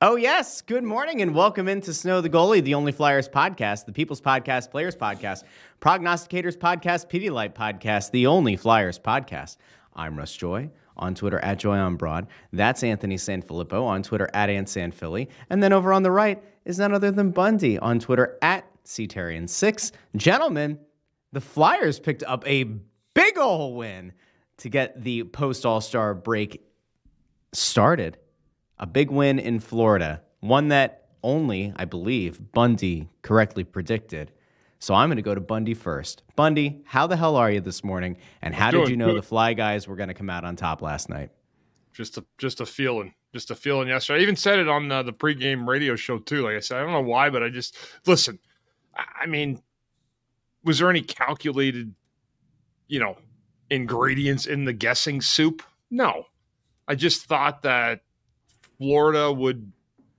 Oh, yes. Good morning and welcome into Snow the Goalie, the only Flyers podcast, the People's Podcast, Players Podcast, Prognosticators Podcast, Pedialyte Podcast, the only Flyers podcast. I'm Russ Joy on Twitter at JoyOnBroad. That's Anthony SanFilippo on Twitter at AntSanPhilly. And then over on the right is none other than Bundy on Twitter at Therien6. Gentlemen, the Flyers picked up a big ol' win to get the post-All-Star break started. A big win in Florida, one that only, I believe, Bundy correctly predicted. So I'm going to go to Bundy first. Bundy, how the hell are you this morning? And how did you know the Fly Guys were going to come out on top last night? Just a feeling yesterday. I even said it on the pregame radio show too. Like I said, I don't know why, but I just listen. I mean, was there any calculated, ingredients in the guessing soup? No, I just thought that Florida would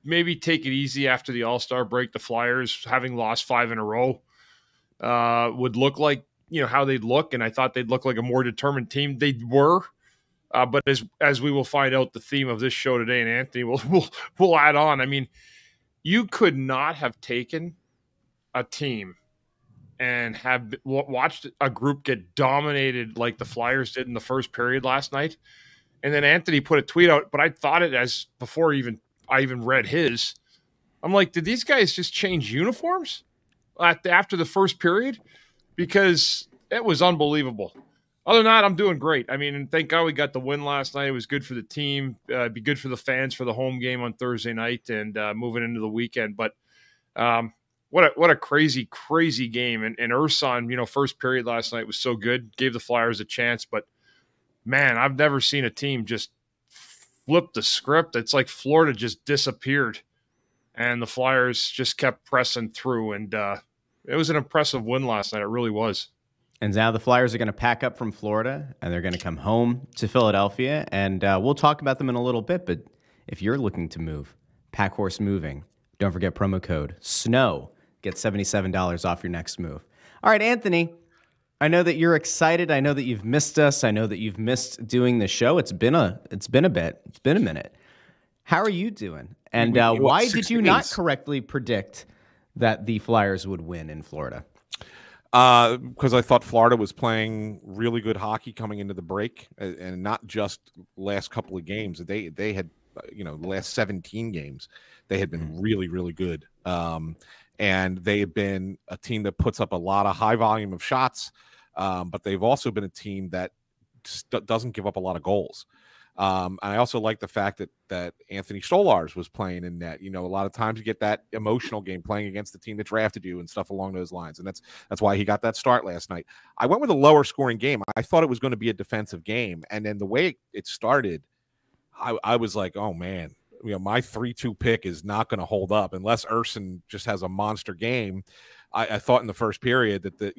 maybe take it easy after the All-Star break. The Flyers, having lost 5 in a row, would look like, how they'd look. And I thought they'd look like a more determined team. They were. But as we will find out, the theme of this show today, and Anthony will add on. I mean, you could not have taken a team and have watched a group get dominated like the Flyers did in the first period last night. And then Anthony put a tweet out, but I thought it as before I even read his. I'm like, did these guys just change uniforms after the first period? Because it was unbelievable. Other than that, I'm doing great. I mean, and thank God we got the win last night. It was good for the team. It'd be good for the fans for the home game on Thursday night and moving into the weekend. But what a crazy, crazy game. And Ersson, first period last night was so good. Gave the Flyers a chance, but man, I've never seen a team just flip the script. It's like Florida just disappeared, and the Flyers just kept pressing through. And it was an impressive win last night. It really was. And now the Flyers are going to pack up from Florida, and they're going to come home to Philadelphia. And we'll talk about them in a little bit. But if you're looking to move, Packhorse Moving, don't forget promo code SNOW. Get $77 off your next move. All right, Anthony. I know that you're excited. I know that you've missed us. I know that you've missed doing the show. It's been a bit. It's been a minute. How are you doing? And why did you not correctly predict that the Flyers would win in Florida? Because I thought Florida was playing really good hockey coming into the break, and not just last couple of games. They had, the last 17 games, they had been really, really good. And they have been a team that puts up a lot of high volume of shots, but they've also been a team that doesn't give up a lot of goals. And I also like the fact that Anthony Stolarz was playing in net. A lot of times you get that emotional game playing against the team that drafted you and stuff along those lines. And that's why he got that start last night. I went with a lower scoring game. I thought it was going to be a defensive game. And then the way it started, I was like, oh, man. My 3-2 pick is not going to hold up unless Ersson just has a monster game. I thought in the first period that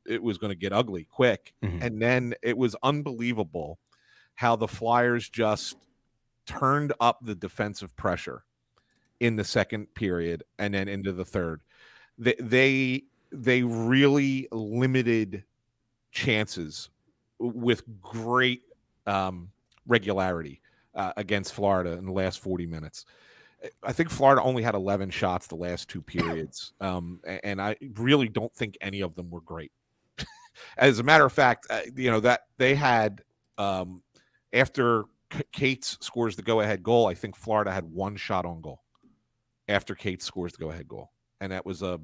it was going to get ugly quick. Mm-hmm. And then it was unbelievable how the Flyers just turned up the defensive pressure in the second period and then into the third. They really limited chances with great regularity against Florida in the last 40 minutes. I think Florida only had 11 shots the last 2 periods, and I really don't think any of them were great. As a matter of fact, that they had after Cates scores the go-ahead goal, I think Florida had 1 shot on goal after Cates scores the go-ahead goal, and that was a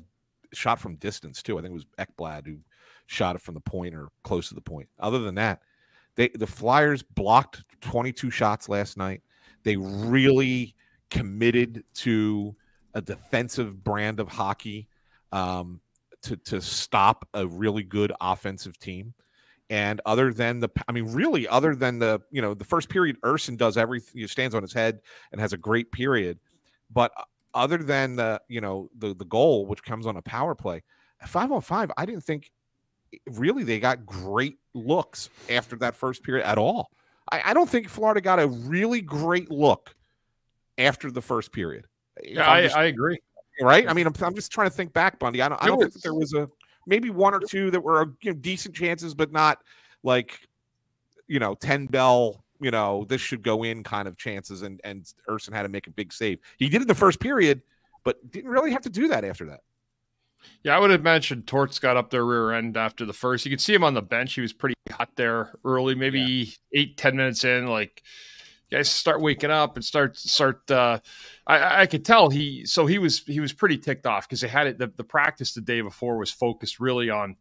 shot from distance too. I think it was Ekblad who shot it from the point or close to the point. Other than that, the Flyers blocked 22 shots last night. They really committed to a defensive brand of hockey to stop a really good offensive team. And other than the first period, Ersson does everything. He stands on his head and has a great period. But other than the goal, which comes on a power play, 5-on-5, I didn't think really they got great looks after that first period at all. I don't think Florida got a really great look after the first period. Yeah, I agree. Right? I mean, I'm just trying to think back, Bundy. I don't think that there was maybe 1 or 2 that were decent chances, but not like 10 bell this should go in kind of chances, and Ersson had to make a big save. He did it the first period, but didn't really have to do that after that. Yeah, I would have mentioned Torts got up their rear end after the first. You could see him on the bench. He was pretty hot there early, maybe 8-10 minutes in. Like, guys start waking up and start. I could tell he was pretty ticked off because they had it. The practice the day before was focused really on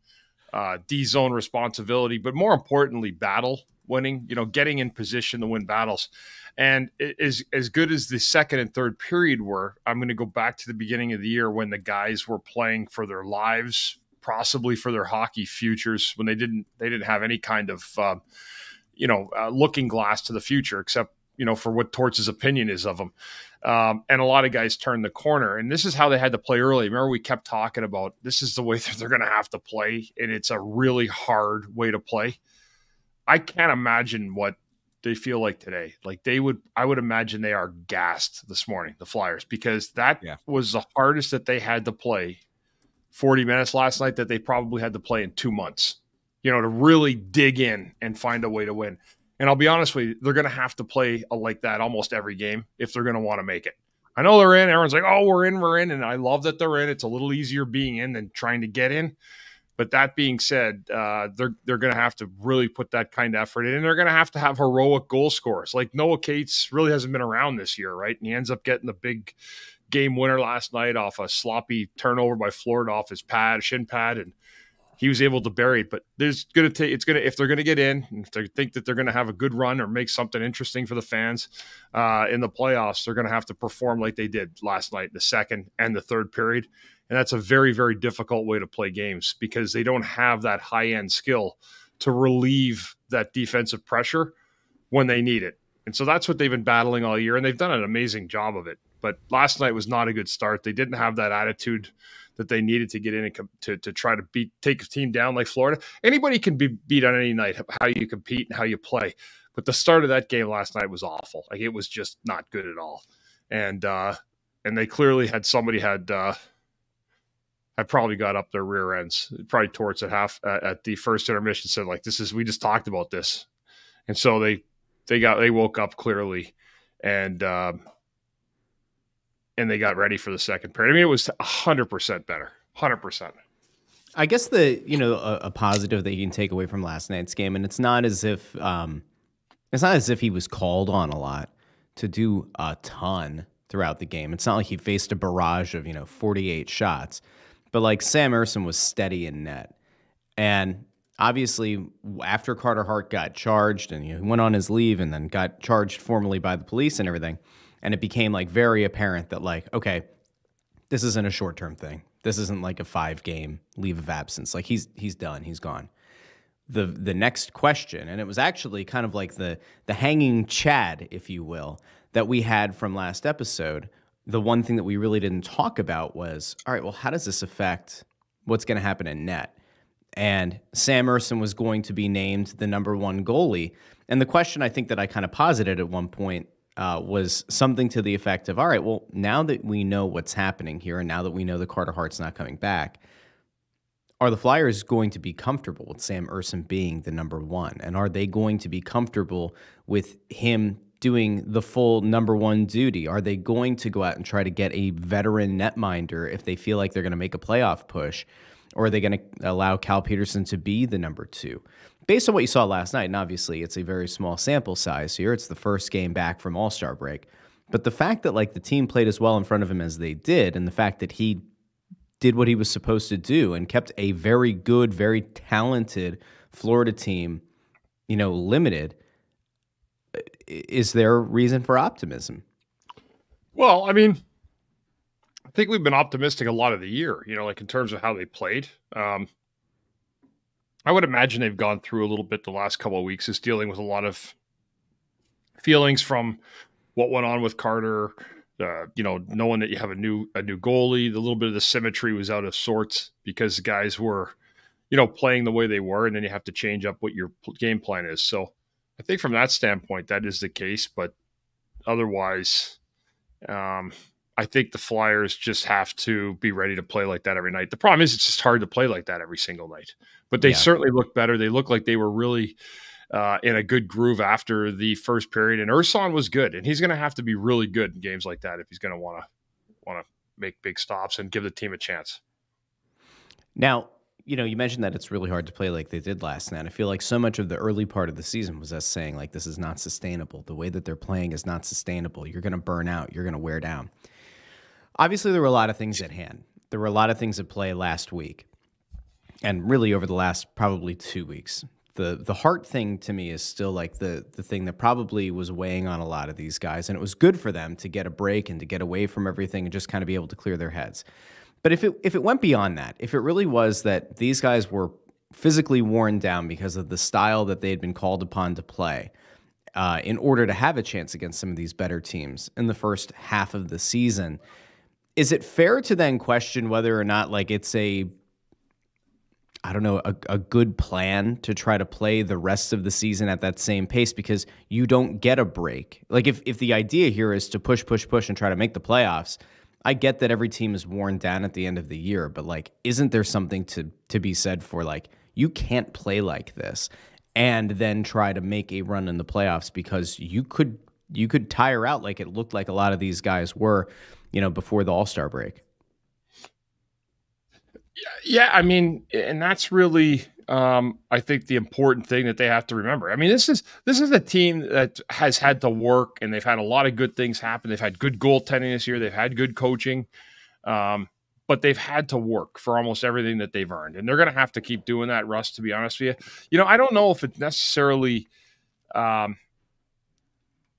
D zone responsibility, but more importantly, battle winning. Getting in position to win battles. And as good as the second and third period were, I'm going to go back to the beginning of the year when the guys were playing for their lives, possibly for their hockey futures, when they didn't have any kind of looking glass to the future, except for what Torts' opinion is of them. And a lot of guys turned the corner, and this is how they had to play early. Remember, we kept talking about this is the way that they're going to have to play, and it's a really hard way to play. I can't imagine what they feel like today. Like I would imagine they are gassed this morning, the Flyers, because that was the hardest that they had to play 40 minutes last night that they probably had to play in 2 months, to really dig in and find a way to win. And I'll be honest with you, they're going to have to play like that almost every game if they're going to want to make it. I know they're in. Everyone's like, oh, we're in. And I love that they're in. It's a little easier being in than trying to get in. But that being said, they're going to have to really put that kind of effort in, and they're going to have heroic goal scorers. Like Noah Cates really hasn't been around this year, right? And he ends up getting the big game winner last night off a sloppy turnover by Florida off his shin pad, and he was able to bury it. But if they're going to get in, and if they think that they're going to have a good run or make something interesting for the fans in the playoffs, they're going to have to perform like they did last night, the second and the third period. And that's a very, very difficult way to play games because they don't have that high-end skill to relieve that defensive pressure when they need it. And so that's what they've been battling all year, and they've done an amazing job of it. But last night was not a good start. They didn't have that attitude that they needed to get in and to try to take a team down like Florida. Anybody can be beat on any night, how you compete and how you play. But the start of that game last night was awful. Like, it was just not good at all. And they clearly had I probably got up their rear ends. Probably Torts at the first intermission said, like, we just talked about this. And so they woke up clearly and they got ready for the second period. I mean, it was 100% better. 100%. I guess a positive that you can take away from last night's game, and it's not as if he was called on a lot to do a ton throughout the game. It's not like he faced a barrage of 48 shots. But like Sam Ersson was steady in net. And obviously after Carter Hart got charged and he went on his leave and then got charged formally by the police and everything, and it became like very apparent that like, okay, this isn't a short-term thing. This isn't like a 5-game leave of absence. Like he's done. He's gone. The next question, and it was actually kind of like the hanging chad, if you will, that we had from last episode. The one thing that we really didn't talk about was, all right, well, how does this affect what's going to happen in net? And Sam Ersson was going to be named the number 1 goalie. And the question I think that I kind of posited at one point was something to the effect of, all right, well, now that we know what's happening here and now that we know that Carter Hart's not coming back, are the Flyers going to be comfortable with Sam Ersson being the number 1? And are they going to be comfortable with him doing the full number 1 duty? Are they going to go out and try to get a veteran netminder if they feel like they're going to make a playoff push? Or are they going to allow Cal Peterson to be the number 2? Based on what you saw last night, and obviously it's a very small sample size here, it's the first game back from All-Star break, but the fact that like the team played as well in front of him as they did, and the fact that he did what he was supposed to do and kept a very good, very talented Florida team, limited, is there reason for optimism? Well, I mean, I think we've been optimistic a lot of the year, like in terms of how they played. I would imagine they've gone through a little bit the last couple of weeks, is dealing with a lot of feelings from what went on with Carter, knowing that you have a new goalie. The little bit of the symmetry was out of sorts because the guys were, playing the way they were, and then you have to change up what your game plan is. So I think from that standpoint, that is the case. But otherwise, I think the Flyers just have to be ready to play like that every night. The problem is it's just hard to play like that every single night. But they certainly look better. They look like they were really in a good groove after the first period. And Ersson was good, and he's going to have to be really good in games like that if he's going to want to make big stops and give the team a chance. Now, you mentioned that it's really hard to play like they did last night. I feel like so much of the early part of the season was us saying, like, this is not sustainable. The way that they're playing is not sustainable. You're going to burn out. You're going to wear down. Obviously, there were a lot of things at hand. There were a lot of things at play last week, and really over the last probably 2 weeks. The heart thing to me is still like the thing that probably was weighing on a lot of these guys, and it was good for them to get a break and to get away from everything and just kind of be able to clear their heads. But if it went beyond that, if it really was that these guys were physically worn down because of the style that they had been called upon to play in order to have a chance against some of these better teams in the first half of the season, is it fair to then question whether or not like it's a good plan to try to play the rest of the season at that same pace because you don't get a break? Like if the idea here is to push and try to make the playoffs, I get that every team is worn down at the end of the year, but like, isn't there something to be said for like, you can't play like this and then try to make a run in the playoffs because you could tire out like it looked like a lot of these guys were, before the All-Star break. Yeah, I mean, and that's really, I think, the important thing that they have to remember. I mean, this is a team that has had to work, and they've had a lot of good things happen. They've had good goaltending this year. They've had good coaching, but they've had to work for almost everything that they've earned, and they're going to have to keep doing that, Russ, to be honest with you. I don't know if it's necessarily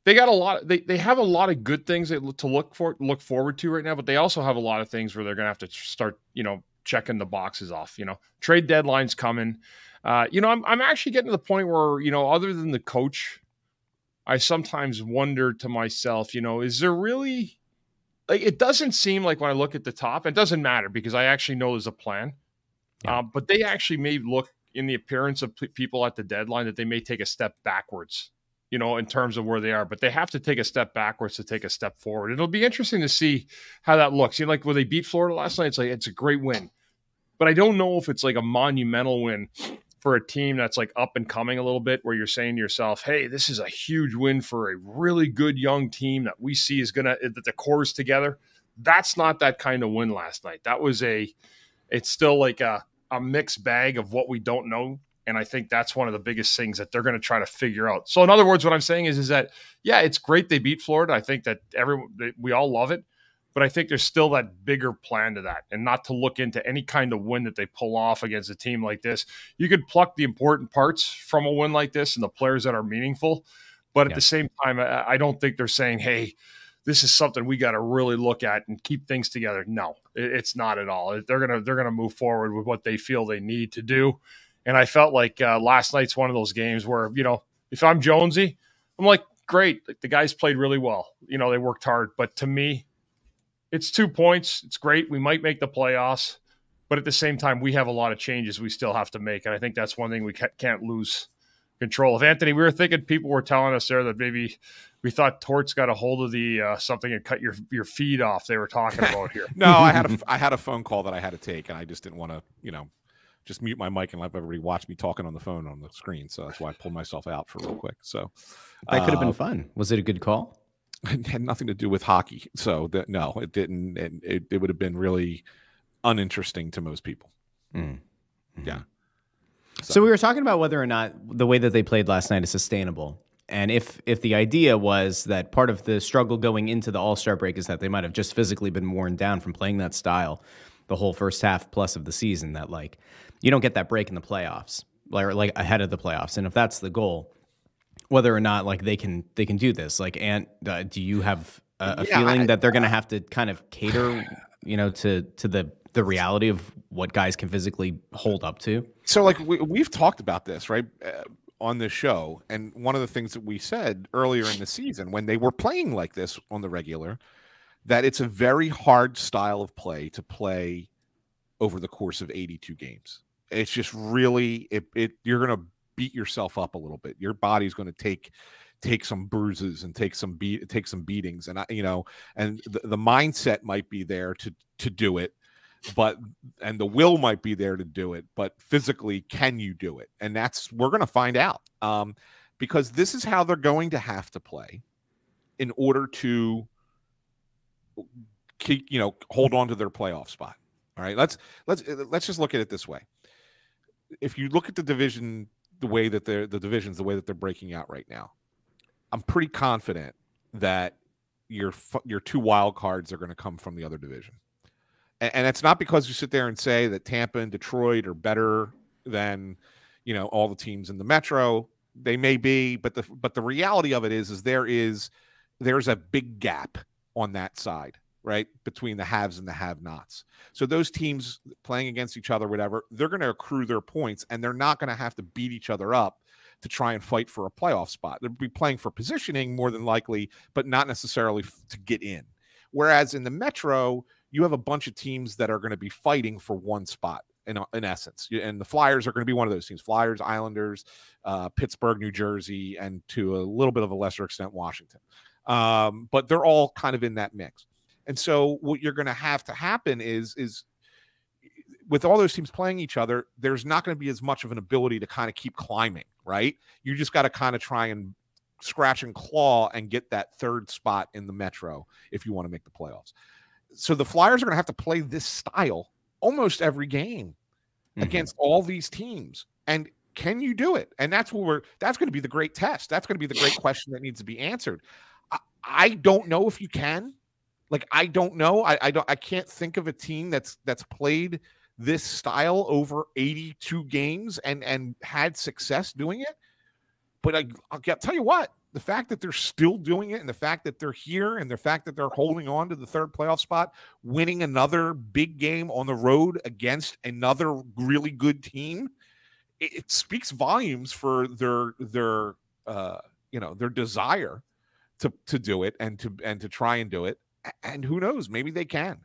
they got a lot. They have a lot of good things to look forward to right now, but they also have a lot of things where they're going to have to start, checking the boxes off. Trade deadline's coming. I'm actually getting to the point where, other than the coach, I sometimes wonder to myself, is there really, like, it doesn't seem like when I look at the top, it doesn't matter because I actually know there's a plan. Yeah. But they actually may look in the appearance of people at the deadline that they may take a step backwards, in terms of where they are, but they have to take a step backwards to take a step forward. It'll be interesting to see how that looks. Like when they beat Florida last night, it's a great win, but I don't know if it's like a monumental win for a team that's like up and coming a little bit, where you're saying to yourself, hey, this is a huge win for a really good young team that we see is that the core is together. That's not that kind of win last night. It's still like a mixed bag of what we don't know. And I think that's one of the biggest things that they're going to try to figure out. So in other words, what I'm saying is that, yeah, it's great they beat Florida. I think that we all love it, but I think there's still that bigger plan to that, and not to look into any kind of win that they pull off against a team like this. You could pluck the important parts from a win like this and the players that are meaningful, but at the same time, I don't think they're saying, hey, this is something we got to really look at and keep things together. No, it's not at all. They're gonna move forward with what they feel they need to do. And I felt like last night's one of those games where, if I'm Jonesy, I'm like, great. The guys played really well. They worked hard. But to me, it's 2 points. It's great. We might make the playoffs. But at the same time, we have a lot of changes we still have to make. And I think that's one thing we can't lose control of. Anthony, we were thinking people were telling us there that maybe we thought Torts got a hold of the something and cut your feed off they were talking about here. No, I had a phone call that I had to take, and I just didn't want to, just mute my mic and let everybody watch me talking on the phone on the screen. So that's why I pulled myself out for real quick. So that could have been fun. Was it a good call? It had nothing to do with hockey. So no, it didn't. It would have been really uninteresting to most people. Mm-hmm. Yeah. So we were talking about whether or not the way that they played last night is sustainable. And if the idea was that part of the struggle going into the All-Star break is that they might have just physically been worn down from playing that style the whole first half plus of the season, that like you don't get that break in the playoffs, like ahead of the playoffs. And if that's the goal, whether or not like they can do this, like, and do you have a feeling that they're going to have to kind of cater, to the reality of what guys can physically hold up to? So like we've talked about this, right? On this show. And one of the things that we said earlier in the season when they were playing like this on the regular, that it's a very hard style of play to play over the course of 82 games. It's just really, you're going to beat yourself up a little bit. Your body's going to take some bruises and take some beatings. And and the mindset might be there to do it. and the will might be there to do it, but physically, can you do it? And we're going to find out, because this is how they're going to have to play in order to keep, hold on to their playoff spot. All right, let's just look at it this way. If you look at the division, the way that they're breaking out right now, I'm pretty confident that your 2 wild cards are going to come from the other division. And it's not because you sit there and say that Tampa and Detroit are better than, all the teams in the Metro. They may be, but the reality of it is there's a big gap on that side, right, between the haves and the have-nots. So those teams playing against each other, whatever, they're going to accrue their points, and they're not going to have to beat each other up to try and fight for a playoff spot. They'll be playing for positioning more than likely, but not necessarily to get in. Whereas in the Metro, you have a bunch of teams that are going to be fighting for one spot in essence. And the Flyers are going to be one of those teams. Flyers, Islanders, Pittsburgh, New Jersey, and to a little bit of a lesser extent, Washington. But they're all kind of in that mix. And so what you're going to have to happen is with all those teams playing each other, there's not going to be as much of an ability to kind of keep climbing, right? You just got to kind of try and scratch and claw and get that third spot in the Metro if you want to make the playoffs. So the Flyers are going to have to play this style almost every game against all these teams. And can you do it? And that's going to be the great test. That's going to be the great question that needs to be answered. I don't know if you can. Like, I don't know. I can't think of a team that's played this style over 82 games and had success doing it. But I'll tell you what, the fact that they're still doing it and the fact that they're here and the fact that they're holding on to the third playoff spot, winning another big game on the road against another really good team, it speaks volumes for their desire to do it and to try and do it. And who knows, maybe they can.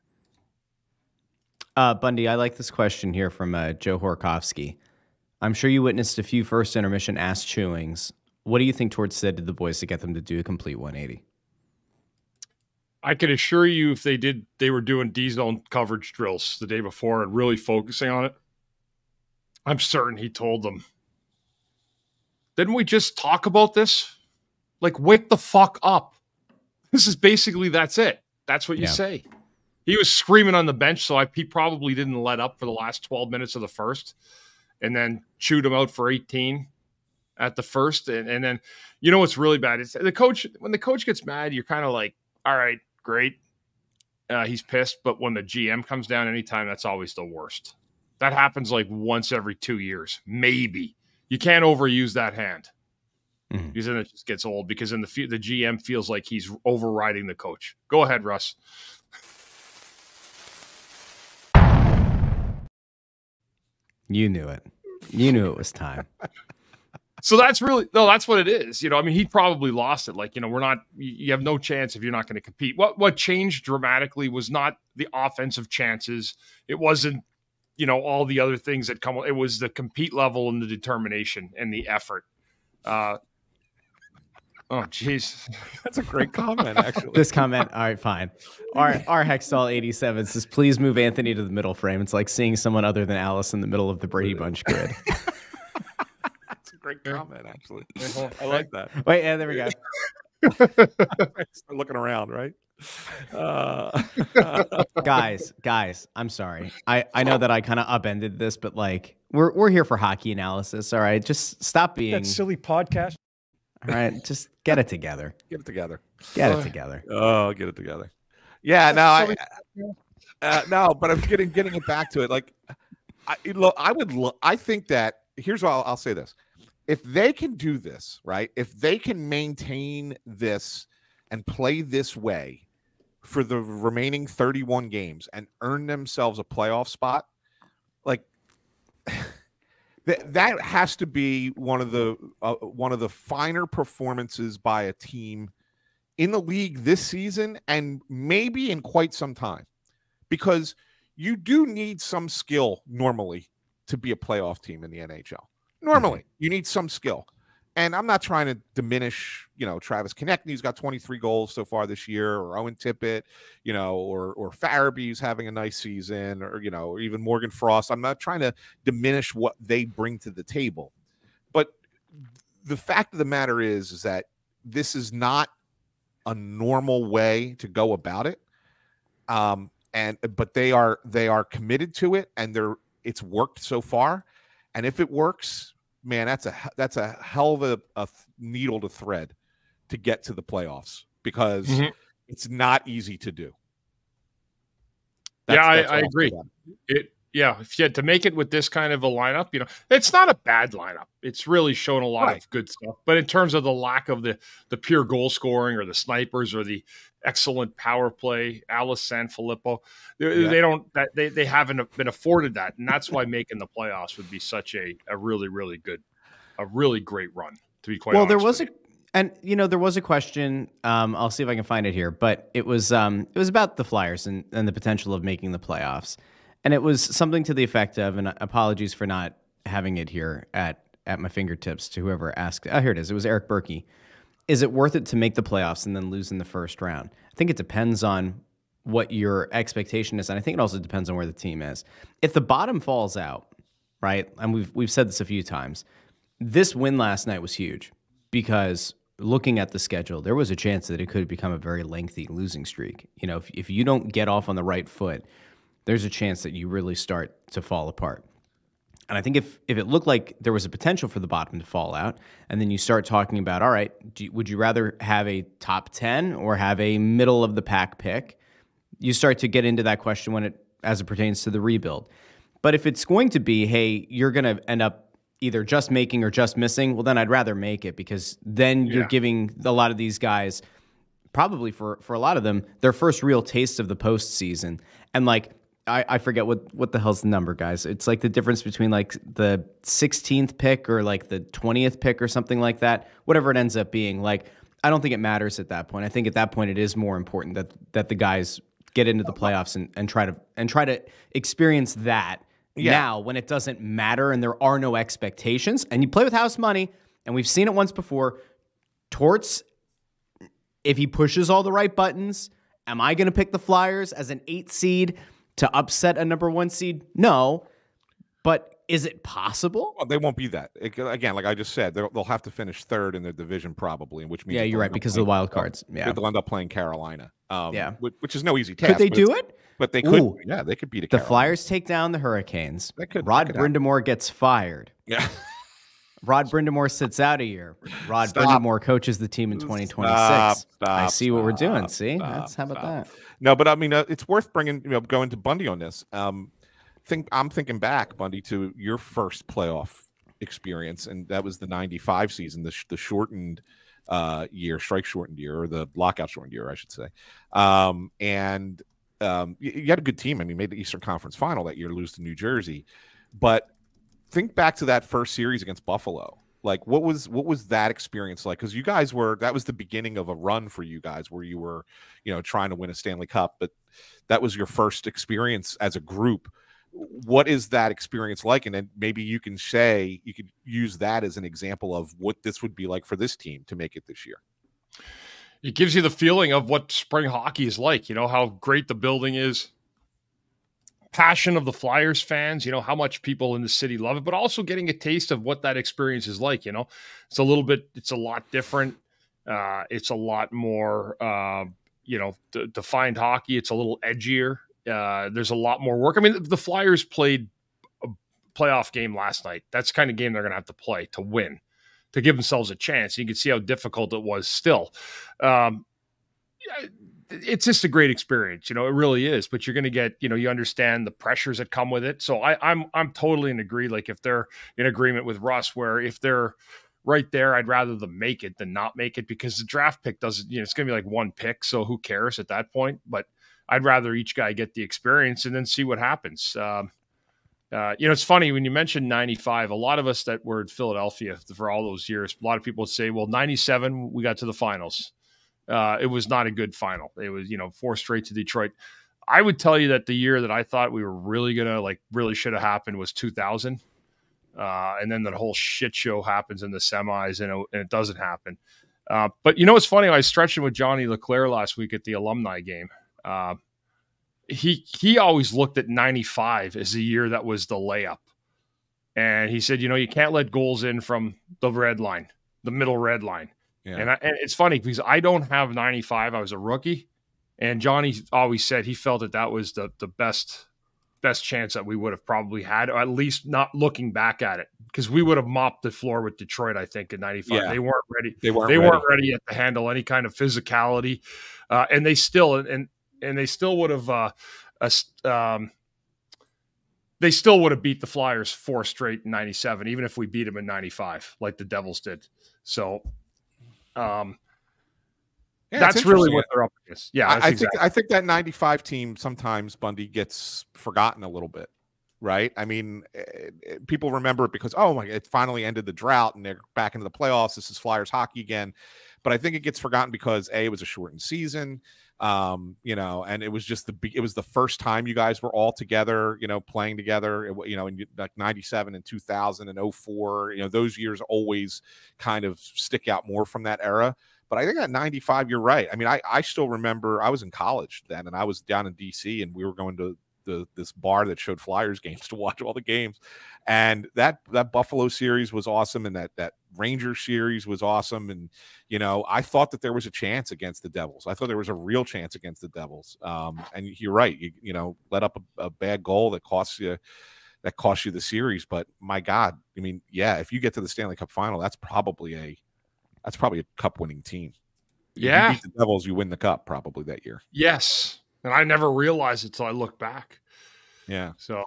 Bundy, I like this question here from Joe Horkowski. I'm sure you witnessed a few first intermission ass chewings. What do you think Torts said to the boys to get them to do a complete 180? I can assure you if they were doing D-zone coverage drills the day before and really focusing on it. I'm certain he told them, didn't we just talk about this? Like, wake the fuck up. This is basically, that's it. That's what you say. He was screaming on the bench, so he probably didn't let up for the last 12 minutes of the first and then chewed him out for 18 at the first. And then, what's really bad is when the coach gets mad, you're kind of like, all right, great. He's pissed. But when the GM comes down anytime, that's always the worst. That happens like once every 2 years, maybe. You can't overuse that hand. Because then it just gets old because then the GM feels like he's overriding the coach. Go ahead, Russ. You knew it. You knew it was time. So that's what it is. He probably lost it. Like, you have no chance if you're not going to compete. What changed dramatically was not the offensive chances. It wasn't, all the other things that come. It was the compete level and the determination and the effort. Oh, jeez. That's a great comment, actually. This comment, all right, fine. Our Hextall 87 says, please move Anthony to the middle frame. It's like seeing someone other than Alice in the middle of the Brady Bunch grid. That's a great comment, actually. I like that. Wait, yeah, there we go. Start looking around, right? Guys, I'm sorry. I know that I kind of upended this, but like we're here for hockey analysis. All right, just stop being that silly podcast. All right, just get it together. Get it together. Get it together. Oh, get it together. Yeah, no, no, but I'm getting it back to it. Like, I think that here's what I'll say this: if they can do this, right? If they can maintain this and play this way for the remaining 31 games and earn themselves a playoff spot, like. That has to be one of the finer performances by a team in the league this season and maybe in quite some time, because you do need some skill normally to be a playoff team in the NHL. Normally, you need some skill. And I'm not trying to diminish, Travis Konechny, who's got 23 goals so far this year, or Owen Tippett, or Farabee's having a nice season, or even Morgan Frost. I'm not trying to diminish what they bring to the table. But the fact of the matter is that this is not a normal way to go about it. But they are committed to it, and it's worked so far. And if it works, man, that's a hell of a needle to thread to get to the playoffs, because it's not easy to do. I agree. If you had to make it with this kind of a lineup, it's not a bad lineup. It's really shown a lot of good stuff. But in terms of the lack of the pure goal scoring, or the snipers, or the excellent power play, Alice SanFilippo, they haven't been afforded that, and that's why making the playoffs would be such a really, really good, a really great run, to be quite honest. Well, there was a question. I'll see if I can find it here, but it was about the Flyers and the potential of making the playoffs. And it was something to the effect of, and apologies for not having it here at my fingertips to whoever asked. Oh, here it is. It was Eric Berkey. Is it worth it to make the playoffs and then lose in the first round? I think it depends on what your expectation is, and I think it also depends on where the team is. If the bottom falls out, right, and we've said this a few times, this win last night was huge, because looking at the schedule, there was a chance that it could have become a very lengthy losing streak. If you don't get off on the right foot, there's a chance that you really start to fall apart. And I think if it looked like there was a potential for the bottom to fall out, and then you start talking about, all right, would you rather have a top 10 or have a middle of the pack pick? You start to get into that question as it pertains to the rebuild. But if it's going to be, hey, you're going to end up either just making or just missing, well, then I'd rather make it, because then you're giving a lot of these guys, probably for a lot of them, their first real taste of the postseason. And I forget what the hell's the number, guys. It's like the difference between like the 16th pick or like the 20th pick or something like that. Whatever it ends up being, I don't think it matters at that point. I think at that point it is more important that the guys get into the playoffs and try to experience that now, when it doesn't matter and there are no expectations, and you play with house money, and we've seen it once before. Torts, if he pushes all the right buttons, am I going to pick the Flyers as an 8 seed to upset a number 1 seed? No. But is it possible? Well, they won't be that. Again, like I just said, they'll have to finish third in their division probably, which means you're right, because of the wild cards. They'll end up playing Carolina. Which is no easy task. Could they do it? But they could. Yeah, they could beat a Carolina. The Flyers take down the Hurricanes. Rod Brind'Amour gets fired. Yeah. Rod Brind'Amour sits out a year. Rod Brind'Amour coaches the team in 2026. I see what we're doing. See? How about that? No, but I mean, it's worth bringing, going to Bundy on this. I'm thinking back, Bundy, to your first playoff experience, and that was the 95 season, the shortened year, strike shortened year, or the lockout shortened year, I should say. You had a good team. I mean, made the Eastern Conference Final that year, lose to New Jersey. But think back to that first series against Buffalo. Like, what was that experience like? Because that was the beginning of a run for you guys, where you were, trying to win a Stanley Cup. But that was your first experience as a group. What is that experience like? And then maybe you could use that as an example of what this would be like for this team to make it this year. It gives you the feeling of what spring hockey is like, how great the building is, passion of the Flyers fans, how much people in the city love it, but also getting a taste of what that experience is like. It's a lot different. It's a lot more, defined hockey. It's a little edgier. There's a lot more work. I mean, the Flyers played a playoff game last night. That's the kind of game they're going to have to play to win, to give themselves a chance. You can see how difficult it was still. It's just a great experience. It really is, but you're going to get, you understand the pressures that come with it. So I'm totally in agree. Like, if they're in agreement with Russ, where if they're right there, I'd rather them make it than not make it, because the draft pick doesn't, it's going to be like one pick. So who cares at that point? But I'd rather each guy get the experience and then see what happens. It's funny when you mentioned 95, a lot of us that were in Philadelphia for all those years, a lot of people would say, well, 97, we got to the finals. It was not a good final. It was, 4 straight to Detroit. I would tell you that the year that I thought we were really going to really should have happened was 2000. And then the whole shit show happens in the semis, and it doesn't happen. But you know what's funny? I was stretching with Johnny Leclerc last week at the alumni game. He always looked at 95 as the year that was the layup. And he said, you can't let goals in from the red line, the middle red line. Yeah. And it's funny because I don't have 95. I was a rookie. And Johnny always said he felt that was the best chance that we would have probably had, or at least not looking back at it, because we would have mopped the floor with Detroit, I think, in 95. Yeah. They weren't ready. They weren't ready yet to handle any kind of physicality. And they still would have they still would have beat the Flyers 4 straight in 97, even if we beat them in 95, like the Devils did. So that's really what they're up against. Yeah, I think that 95 team sometimes, Bundy, gets forgotten a little bit, right? I mean, people remember it because, oh my, it finally ended the drought and they're back into the playoffs. This is Flyers hockey again. But I think it gets forgotten because it was a shortened season. And it was just it was the first time you guys were all together, playing together, in like 97 and 2000 and 04, those years always kind of stick out more from that era. But I think at 95, you're right. I mean, I still remember I was in college then and I was down in DC and we were going to this bar that showed Flyers games to watch all the games. And that Buffalo series was awesome. And that Rangers series was awesome. And, I thought that there was a chance against the Devils. I thought there was a real chance against the Devils. And you're right. You let up a bad goal that costs you the series. But my God, I mean, yeah, if you get to the Stanley Cup final, that's probably a cup winning team. Yeah. If you beat the Devils, you win the cup probably that year. Yes. And I never realized it until I look back. Yeah. So,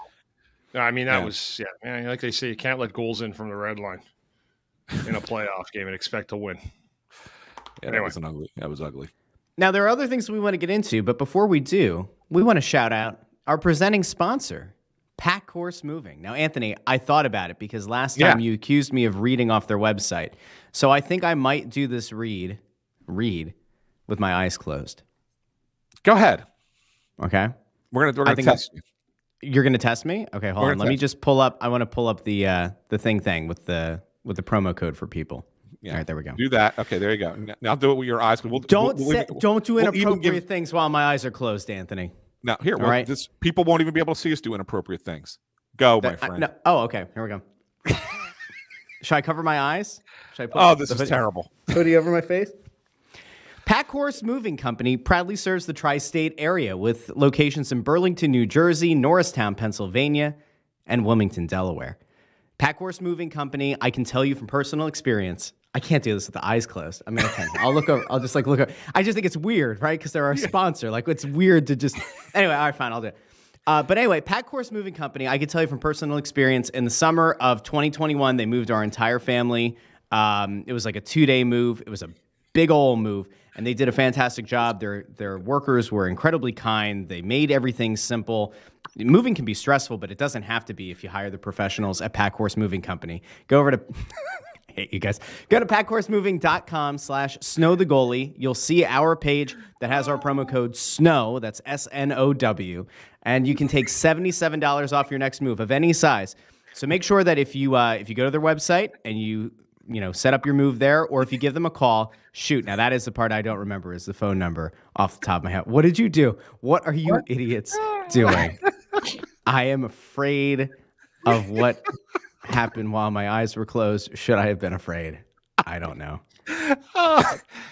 I mean, that was, like they say, you can't let goals in from the red line in a playoff game and expect to win. Yeah, anyway. That was ugly. Now, there are other things we want to get into, but before we do, we want to shout out our presenting sponsor, Pack Horse Moving. Now, Anthony, I thought about it because last time you accused me of reading off their website. So I think I might do this read with my eyes closed. Go ahead. Okay. We're gonna test you. You're gonna test me? Okay, hold on. Let me just pull up. I want to pull up the thing with the promo code for people. Yeah. All right, there we go. Do that. Okay, there you go. Now do it with your eyes. Don't do inappropriate things while my eyes are closed, Anthony. Now here, people won't even be able to see us do inappropriate things. Go, my friend. Okay. Here we go. Should I cover my eyes? This is terrible. Hoodie over my face. Pack Horse Moving Company proudly serves the tri-state area with locations in Burlington, New Jersey, Norristown, Pennsylvania, and Wilmington, Delaware. Pack Horse Moving Company, I can tell you from personal experience, I can't do this with the eyes closed. I mean, I can. I'll look over. I'll just look over. I just think it's weird, right? Because they're our sponsor. Like, it's weird to just. Anyway, all right, fine, I'll do it. But anyway, Pack Horse Moving Company, I can tell you from personal experience, in the summer of 2021, they moved our entire family. It was like a 2-day move. It was a big old move, and they did a fantastic job. Their workers were incredibly kind. They made everything simple. Moving can be stressful, but it doesn't have to be if you hire the professionals at Pack Horse Moving Company. Go over to... I hate you guys. Go to packhorsemoving.com/Snow The Goalie. You'll see our page that has our promo code SNOW. That's SNOW. And you can take $77 off your next move of any size. So make sure that if you go to their website and you set up your move there, or if you give them a call, shoot. Now that is the part I don't remember is the phone number off the top of my head. What did you do? What are you idiots doing? I am afraid of what happened while my eyes were closed. Should I have been afraid? I don't know.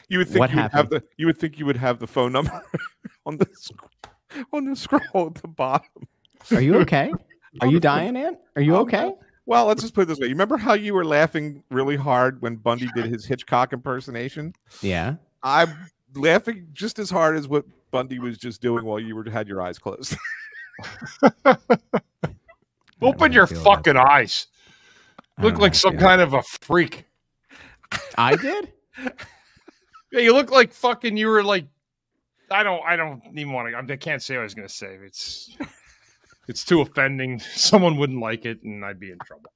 You would think you would have the phone number on the scroll at the bottom. Are you okay? Are you dying, Ant? Are you okay? Well, let's just put it this way. You remember how you were laughing really hard when Bundy did his Hitchcock impersonation? Yeah. I'm laughing just as hard as what Bundy was just doing while you had your eyes closed. Open your fucking eyes. Look like some kind of a freak. I did? Yeah, you look like fucking, you were like, I don't even want to, I can't say what I was going to say. It's too offending. Someone wouldn't like it and I'd be in trouble.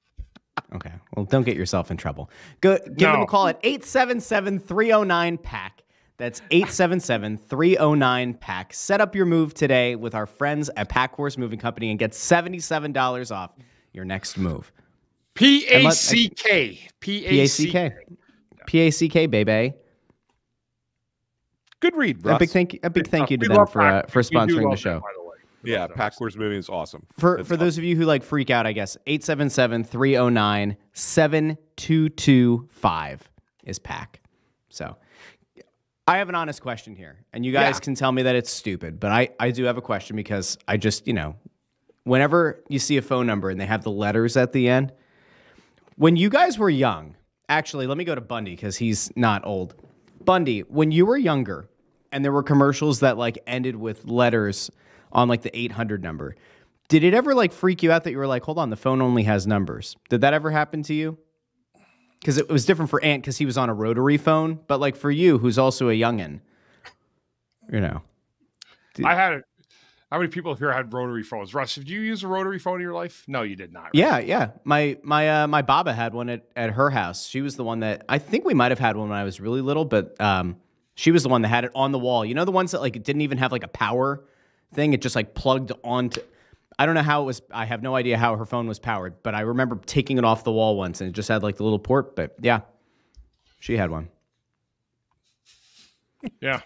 Okay. Well, don't get yourself in trouble. Give them a call at 877-309-PACK. That's 877-309-PACK. Set up your move today with our friends at Pack Horse Moving Company and get $77 off your next move. P-A-C-K. P-A-C-K. P-A-C-K, baby. Good read, Russ. A big thank you to them for sponsoring the show. By the way. Yeah, Pack Horse Moving is awesome. For those of you who like freak out, I guess 877-309-7225 is Pack. So I have an honest question here, and you guys can tell me that it's stupid, but I do have a question because I just, whenever you see a phone number and they have the letters at the end, when you guys were young, actually, let me go to Bundy because he's not old. Bundy, when you were younger and there were commercials that like ended with letters on like the 800 number, did it ever like freak you out that you were like, hold on, the phone only has numbers? Did that ever happen to you? Because it was different for Ant because he was on a rotary phone, but like for you, who's also a youngin', I had it. How many people here had rotary phones? Russ, did you use a rotary phone in your life? No, you did not. Right? Yeah. My Baba had one at her house. She was the one that I think we might have had one when I was really little, but she was the one that had it on the wall. You know, the ones that like it didn't even have like a power thing. It just like plugged onto. I don't know how it was. I have no idea how her phone was powered, but I remember taking it off the wall once and it just had like the little port. But yeah, she had one. Yeah.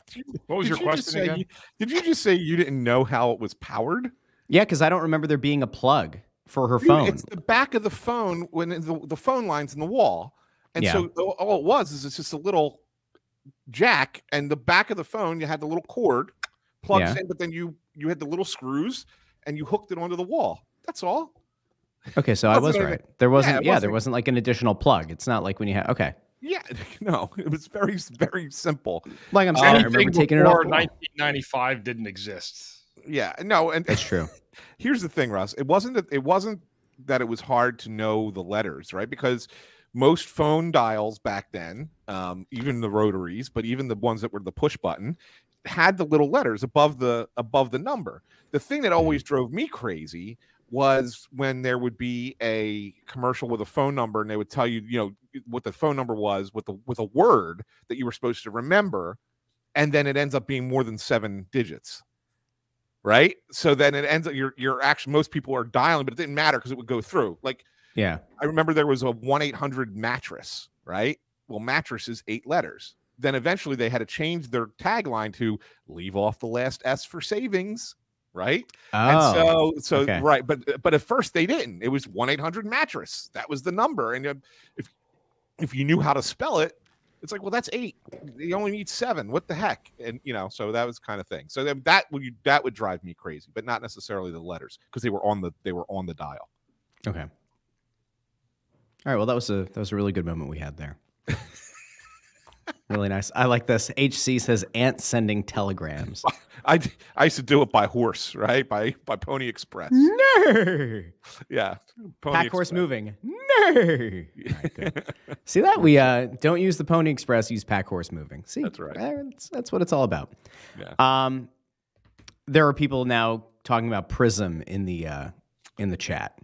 What was your question again? Did you just say you didn't know how it was powered? Yeah, because I don't remember there being a plug for her phone. It's the back of the phone when the phone line's in the wall. And so all it was is it's just a little jack, and the back of the phone, you had the little cord plugs in, but then you had the little screws and you hooked it onto the wall. That's all. Okay, so I was right. There wasn't there wasn't like an additional plug. It's not like when you have Yeah, no, it was very, very simple. Like I'm saying, I remember taking it off. 1995 didn't exist. Yeah, no, and that's true. Here's the thing, Russ. It wasn't that it was hard to know the letters, right? Because most phone dials back then, even the rotaries, but even the ones that were the push button, had the little letters above the number. The thing that always drove me crazy was when there would be a commercial with a phone number and they would tell you, what the phone number was with a word that you were supposed to remember, and then it ends up being more than 7 digits. Right? So then it ends up you're actually, most people are dialing, but it didn't matter because it would go through. Like, yeah. I remember there was a 1-800 mattress, right? Well, mattress is 8 letters. Then eventually they had to change their tagline to leave off the last S for savings. Right. Oh, and so okay. Right. But at first they didn't. It was 1-800 mattress. That was the number. And if you knew how to spell it, it's like, well, that's 8. You only need 7. What the heck? And so that was kind of thing. So that would drive me crazy, but not necessarily the letters because they were on the dial. Okay. All right. Well, that was a really good moment we had there. Really nice. I like this. HC says Ant sending telegrams. I used to do it by horse, right? By Pony Express. No. Yeah. Pack Horse Moving. No. Right, good. See that? We don't use the Pony Express, use Pack Horse Moving. See? That's right. That's what it's all about. Yeah. There are people now talking about Prism in the chat.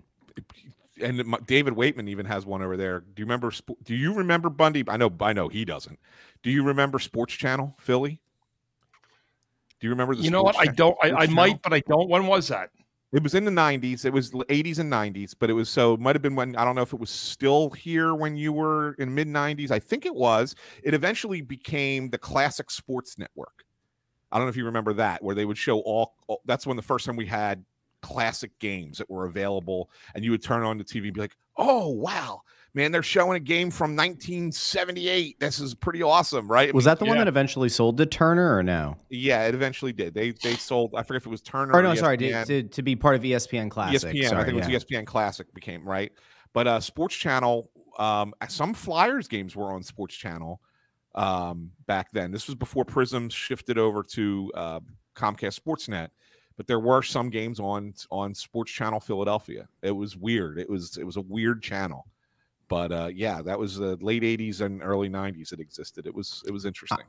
And David Waitman even has one over there. Do you remember Bundy? I know he doesn't. Do you remember Sports Channel, Philly? Do you remember the? You know what? I don't. I might, but I don't. When was that? It was in the 90s. It was 80s and 90s, but it might have been when, I don't know if it was still here when you were in mid 90s. I think it was. It eventually became the Classic Sports Network. I don't know if you remember that, where they would show all that's when the first time we had classic games that were available, and you would turn on the TV and be like, oh, wow, man, they're showing a game from 1978. This is pretty awesome, right? Was that the one that eventually sold to Turner or no? Yeah, it eventually did. They sold, I forget if it was Turner or no, sorry, to be part of ESPN Classic. ESPN, sorry, I think it was ESPN Classic became, right? But Sports Channel, some Flyers games were on Sports Channel back then. This was before Prism shifted over to Comcast Sportsnet. But there were some games on Sports Channel Philadelphia. It was weird. It was a weird channel. But yeah, that was the late 80s and early 90s it existed. It was interesting.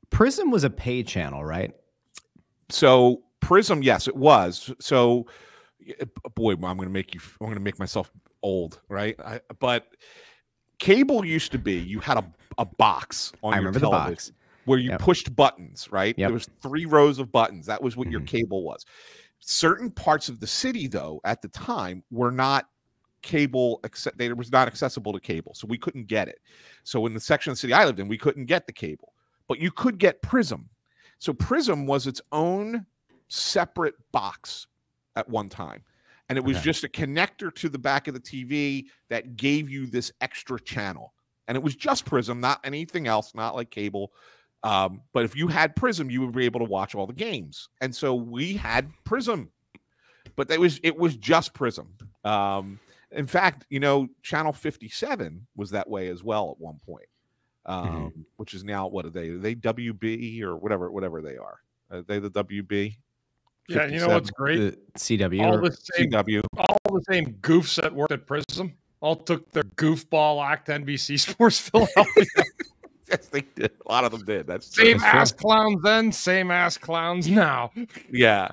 Prism was a pay channel, right? So Prism, yes, it was. So boy, I'm going to make myself old, right? But cable used to be you had a box on your television. The box. Where you pushed buttons, right? There was 3 rows of buttons. That was what your cable was. Certain parts of the city, though, at the time were not cable, it was not accessible to cable, so we couldn't get it. So in the section of the city I lived in, we couldn't get the cable, but you could get Prism. So Prism was its own separate box at one time. And it was just a connector to the back of the TV that gave you this extra channel. And it was just Prism, not anything else, not like cable. But if you had Prism, you would be able to watch all the games. And so we had Prism, but it was just Prism. In fact, Channel 57 was that way as well at one point, which is now, what are they? Are they WB or whatever they are? Are they the WB? Yeah, you know what's great? The CW. CW. All the same goofs that worked at Prism all took their goofball act to NBC Sports Philadelphia. Yes, they did. A lot of them did. That's same ass clowns then, same ass clowns now. Yeah.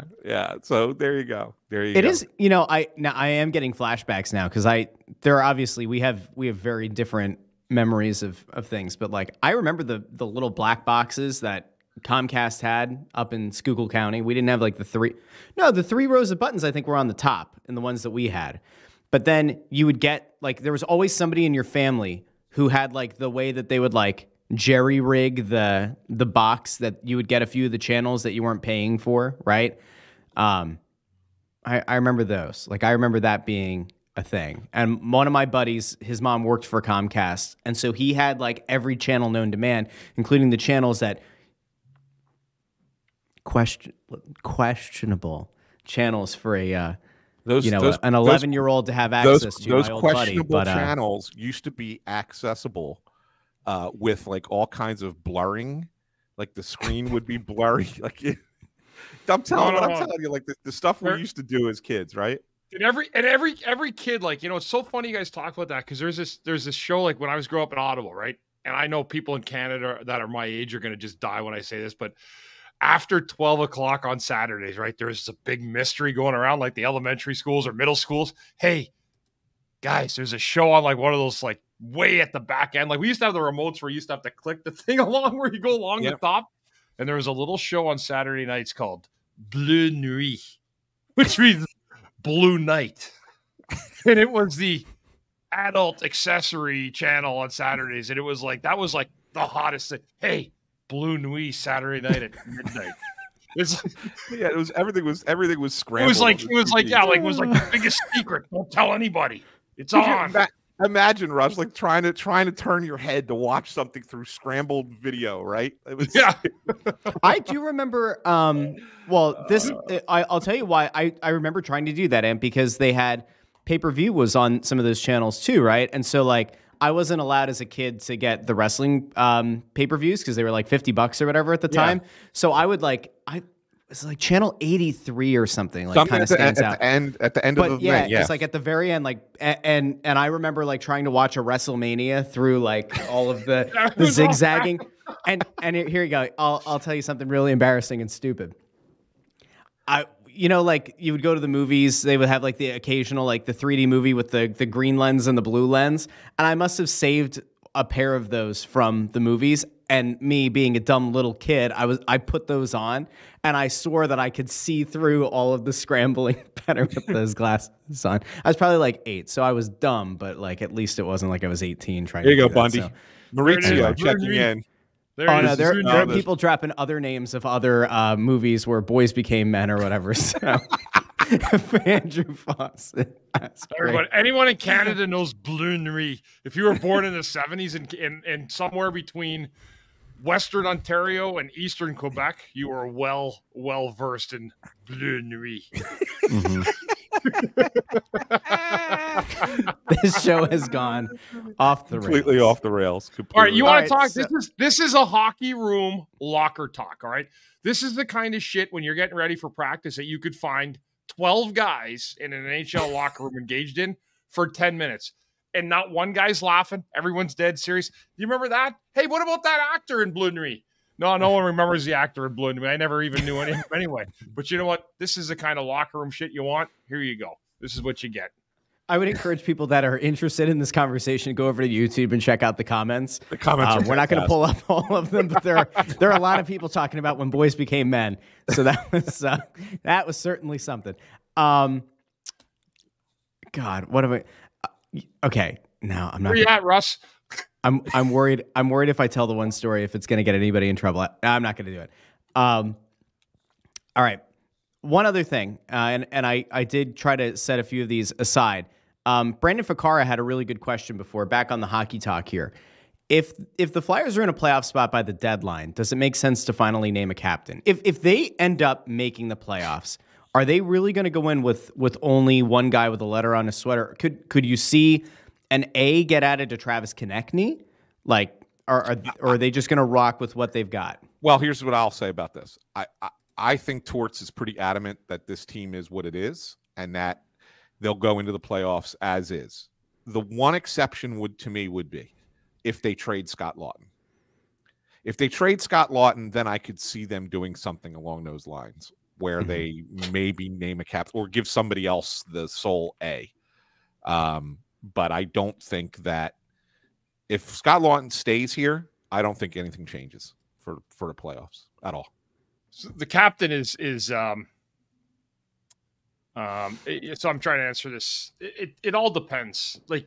So there you go. It is, I am getting flashbacks now because there are obviously we have very different memories of things, but like I remember the little black boxes that Comcast had up in Schuylkill County. We didn't have like the three rows of buttons I think were on the top in the ones that we had. But then you would get like, there was always somebody in your family who had like the way that they would like jerry rig the box that you would get a few of the channels that you weren't paying for. Right. I remember those. Like I remember that being a thing. And one of my buddies, his mom worked for Comcast. And so he had like every channel known to man, including the channels that questionable channels for an 11-year-old to have access to. Those my old questionable buddy, channels used to be accessible with like all kinds of blurring, like the screen would be blurry. Like I'm telling you, like the stuff we used to do as kids, right? And every kid, like it's so funny you guys talk about that because there's this show like when I was growing up in Ottawa, right? And I know people in Canada that are my age are going to just die when I say this, but after 12 o'clock on Saturdays, right, there's a big mystery going around like the elementary schools or middle schools. Hey, guys, there's a show on like one of those like way at the back end. Like we used to have the remotes where you used to have to click the thing along where you go along the top. And there was a little show on Saturday nights called Bleu Nuit, which means Blue Night. And it was the adult accessory channel on Saturdays. And it was like, that was like the hottest thing. Hey, Blue Nuit Saturday night at midnight. It's it was everything was scrambled. It was like the biggest secret. Don't tell anybody. It's on. Imagine, Russ, like trying to turn your head to watch something through scrambled video, right? It was, I do remember. I'll tell you why I remember trying to do that, and because they had pay-per-view was on some of those channels too, right? And so like I wasn't allowed as a kid to get the wrestling pay-per-views because they were like $50 or whatever at the time. So I would it's like channel 83 or something, like kind of stands out. At the end of the night, it's like at the very end, like and I remember like trying to watch a WrestleMania through like all of the zigzagging. And here you go. I'll tell you something really embarrassing and stupid. Like you would go to the movies, they would have like the occasional, like the 3D movie with the green lens and the blue lens. And I must have saved a pair of those from the movies. And me being a dumb little kid, I put those on and I swore that I could see through all of the scrambling better with those glasses on. I was probably like 8, so I was dumb, but like at least it wasn't like I was 18 trying to do that. Bundy. So. Maurizio checking in. There are people dropping other names of other movies where boys became men or whatever. So Andrew Fawcett. Anyone in Canada knows Bleu Nuit. If you were born in the 70s and somewhere between Western Ontario and Eastern Quebec, you are well versed in Bleu Nuit. This show has gone off the completely rails. Off the rails. All right, you want to talk? This is a hockey room locker talk. All right, this is the kind of shit when you're getting ready for practice that you could find 12 guys in an NHL locker room engaged in for 10 minutes. And not one guy's laughing. Everyone's dead serious. Do you remember that? Hey, what about that actor in Bleu Nuit? No one remembers the actor in Bleu Nuit. I never even knew him anyway. But you know what? This is the kind of locker room shit you want. Here you go. This is what you get. I would encourage people that are interested in this conversation to go over to YouTube and check out the comments. The comments we're not going to pull up all of them, but there are a lot of people talking about when boys became men. So that was certainly something. God, what am I? Okay, no, I'm not. Where you at, Russ? I'm worried. I'm worried if I tell the one story, if it's going to get anybody in trouble. I'm not going to do it. All right. One other thing, and I did try to set a few of these aside. Brandon Ficara had a really good question before, back on the hockey talk here. If the Flyers are in a playoff spot by the deadline, does it make sense to finally name a captain? If they end up making the playoffs, are they really going to go in with only one guy with a letter on his sweater? Could you see an A get added to Travis Konechny? Like, or are they just going to rock with what they've got? Well, here's what I'll say about this. I think Torts is pretty adamant that this team is what it is and that they'll go into the playoffs as is. The one exception would be if they trade Scott Lawton. If they trade Scott Lawton, then I could see them doing something along those lines where they maybe name a captain or give somebody else the sole A. But I don't think that if Scott Lawton stays here, I don't think anything changes for the playoffs at all. So the captain is so I'm trying to answer this. It all depends. Like,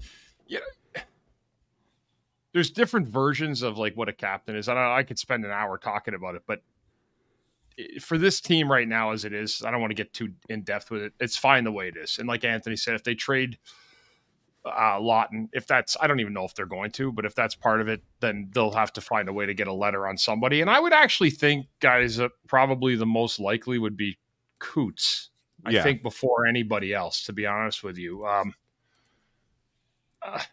there's different versions of like what a captain is. I could spend an hour talking about it, but for this team right now as it is, I don't want to get too in depth with it. It's fine the way it is. And like Anthony said, if they trade Lawton, I don't even know if they're going to, but if that's part of it, then they'll have to find a way to get a letter on somebody. And I would actually think, guys, that probably the most likely would be Coots. I think before anybody else, to be honest with you.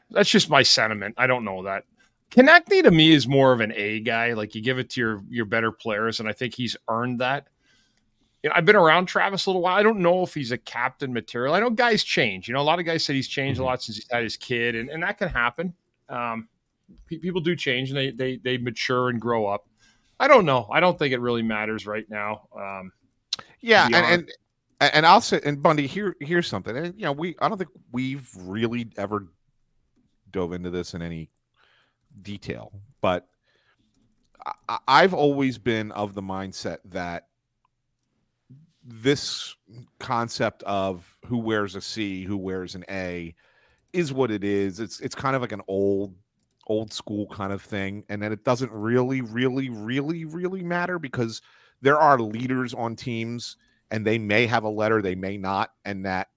That's just my sentiment. I don't know that. Konechny to me is more of an A guy. Like, you give it to your better players, and I think he's earned that. I've been around Travis a little while. I don't know if he's a captain material. I know guys change. A lot of guys said he's changed a lot since he's had his kid, and that can happen. People do change, and they mature and grow up. I don't know. I don't think it really matters right now. And I'll say, and Bundy, here's something. And, I don't think we've really ever dove into this in any detail, but I've always been of the mindset that this concept of who wears a C, who wears an A is what it is. It's kind of like an old school kind of thing. And then it doesn't really matter because there are leaders on teams and they may have a letter, they may not. And that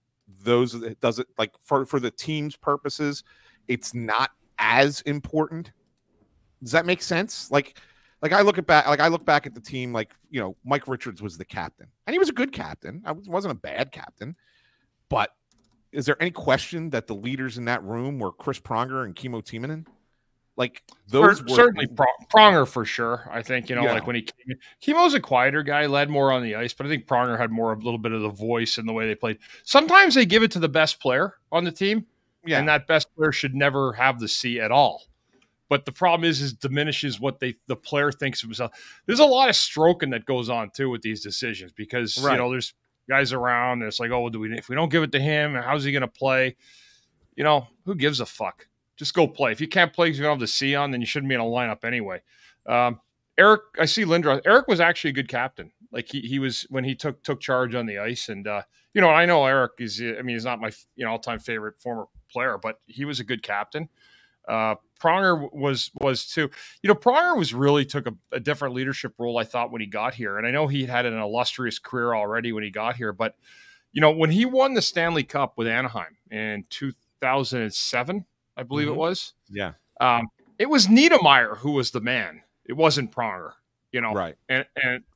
it doesn't, like, for the team's purposes, it's not as important. Does that make sense? Like I look back at the team, like, Mike Richards was the captain, and he was a good captain. I wasn't a bad captain, but is there any question that the leaders in that room were Chris Pronger and Kimmo Timonen? Like, those were certainly Pronger for sure. I think, like when Kimmo's a quieter guy, led more on the ice, but I think Pronger had a little bit of the voice in the way they played. Sometimes they give it to the best player on the team, and that best player should never have the C at all. But the problem is diminishes what the player thinks of himself. There's a lot of stroking that goes on too with these decisions because there's guys around. And it's like, oh, if we don't give it to him, how's he going to play? Who gives a fuck? Just go play. If you can't play because you don't have the C on, then you shouldn't be in a lineup anyway. Eric, I see Lindros. Eric was actually a good captain. Like he was when he took charge on the ice, and I know Eric is. I mean, he's not my all-time favorite former player, but he was a good captain. Pronger was too. Pronger really took a different leadership role, I thought, when he got here. And I know he had an illustrious career already when he got here. But, when he won the Stanley Cup with Anaheim in 2007, I believe it was. Yeah. It was Niedermayer who was the man. It wasn't Pronger, Right. And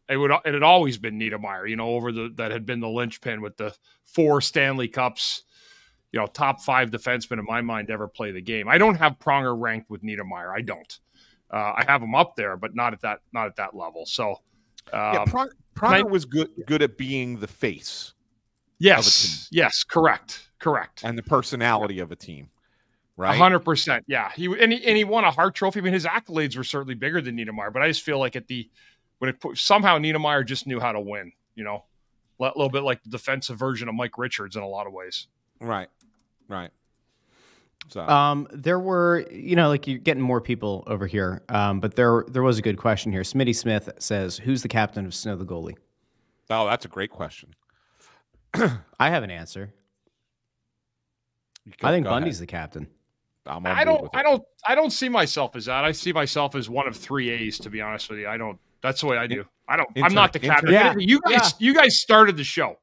it had always been Niedermayer, that had been the linchpin with the 4 Stanley Cups. Top 5 defensemen in my mind ever play the game. I don't have Pronger ranked with Niedermayer. I don't. I have him up there, but not at that level. So, Pronger was good at being the face. Yes. Yes. Correct. And the personality of a team. Right. 100%. Yeah. He won a Hart Trophy. I mean, his accolades were certainly bigger than Niedermayer, but I just feel like somehow Niedermayer just knew how to win. A little bit like the defensive version of Mike Richards in a lot of ways. Right. So, there were, like, you're getting more people over here. But there was a good question here. Smitty Smith says, "Who's the captain of Snow the Goalie?" Oh, that's a great question. I have an answer. I think Bundy's the captain. I don't see myself as that. I see myself as one of 3 A's, to be honest with you. That's the way I do. I'm not the captain. Yeah. You guys started the show.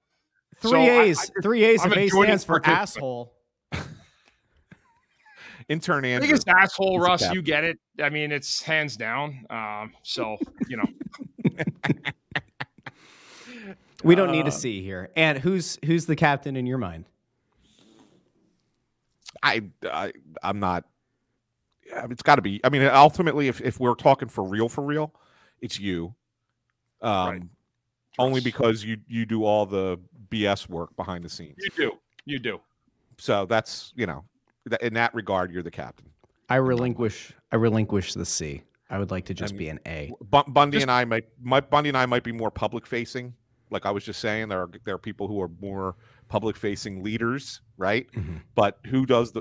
3 A's. 3 A's I'm if A stands for asshole. Intern Andrew. Biggest asshole, Russ. You get it. I mean, it's hands down. So, you know. We don't need a C here. And who's the captain in your mind? I'm not. It's got to be. I mean, ultimately, if we're talking for real, it's you. Right. Only because you do all the BS work behind the scenes. You do. So that's, in that regard, you're the captain. I relinquish the C. I would like to just be an A. Bundy and I might be more public facing. Like I was just saying, there are people who are more public facing leaders, right? Mm-hmm. But who does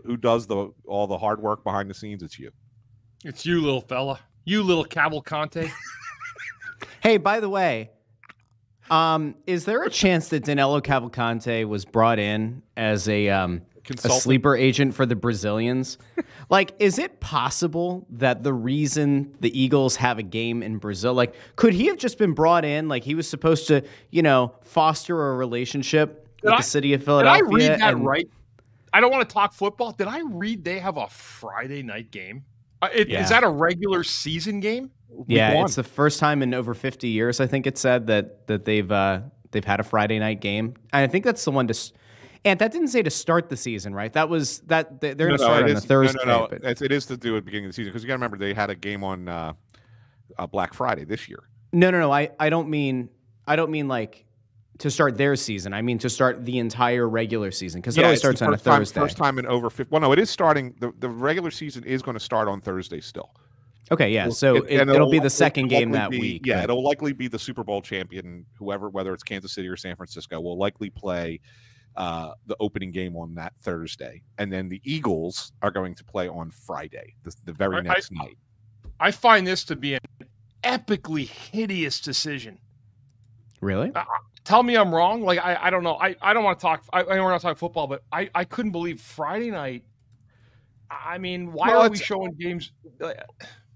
all the hard work behind the scenes? It's you. It's you, little fella. You, little Cavalcante. Hey, by the way, is there a chance that Danilo Cavalcante was brought in as a sleeper agent for the Brazilians? Like, is it possible that the reason the Eagles have a game in Brazil, like, could he have just been brought in? Like, he was supposed to, foster a relationship with the city of Philadelphia. Did I read that right? I don't want to talk football. Did I read they have a Friday night game? Is that a regular season game? Yeah, it's the first time in over 50 years. I think it said that they've had a Friday night game, and I think that's the one to. And that didn't say to start the season, right? That was that they're going to start on a Thursday. No. It is to do at the beginning of the season because you got to remember they had a game on Black Friday this year. No. I don't mean like to start their season. I mean to start the entire regular season because it always starts on a Thursday. First time in over 50. Well, no, it is starting. The regular season is going to start on Thursday still. Okay, yeah. So it'll be the second game that week. Yeah, it'll likely be the Super Bowl champion, whether it's Kansas City or San Francisco, will likely play the opening game on that Thursday, and then the Eagles are going to play on Friday, the very next night. I find this to be an epically hideous decision. Really? Tell me I'm wrong. Like I don't know. I don't want to talk. I don't want to talk football, but I couldn't believe Friday night. I mean, why are we showing games?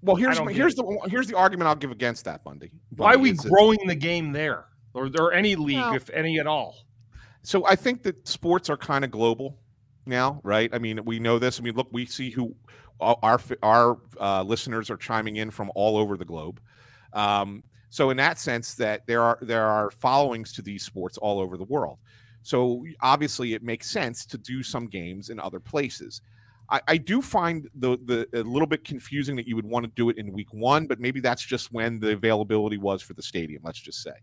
Well, here's the argument I'll give against that, Bundy. Why are we growing the game there, or any league, if any at all? So I think that sports are kind of global now, right? I mean, we know this. I mean, look, we see who our listeners are chiming in from all over the globe. So in that sense, that there are followings to these sports all over the world. So obviously, it makes sense to do some games in other places. I do find the a little bit confusing that you would want to do it in week 1, but maybe that's just when the availability was for the stadium. Let's just say.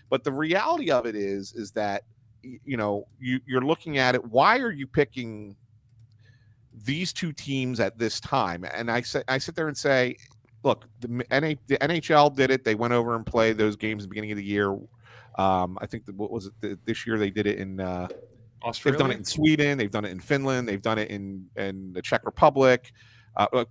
But the reality of it is that. You're looking at it. Why are you picking these two teams at this time? And I sit there and say, look, the NHL did it. They went over and played those games at the beginning of the year. I think this year they did it in Australia. They've done it in Sweden. They've done it in Finland. They've done it in the Czech Republic.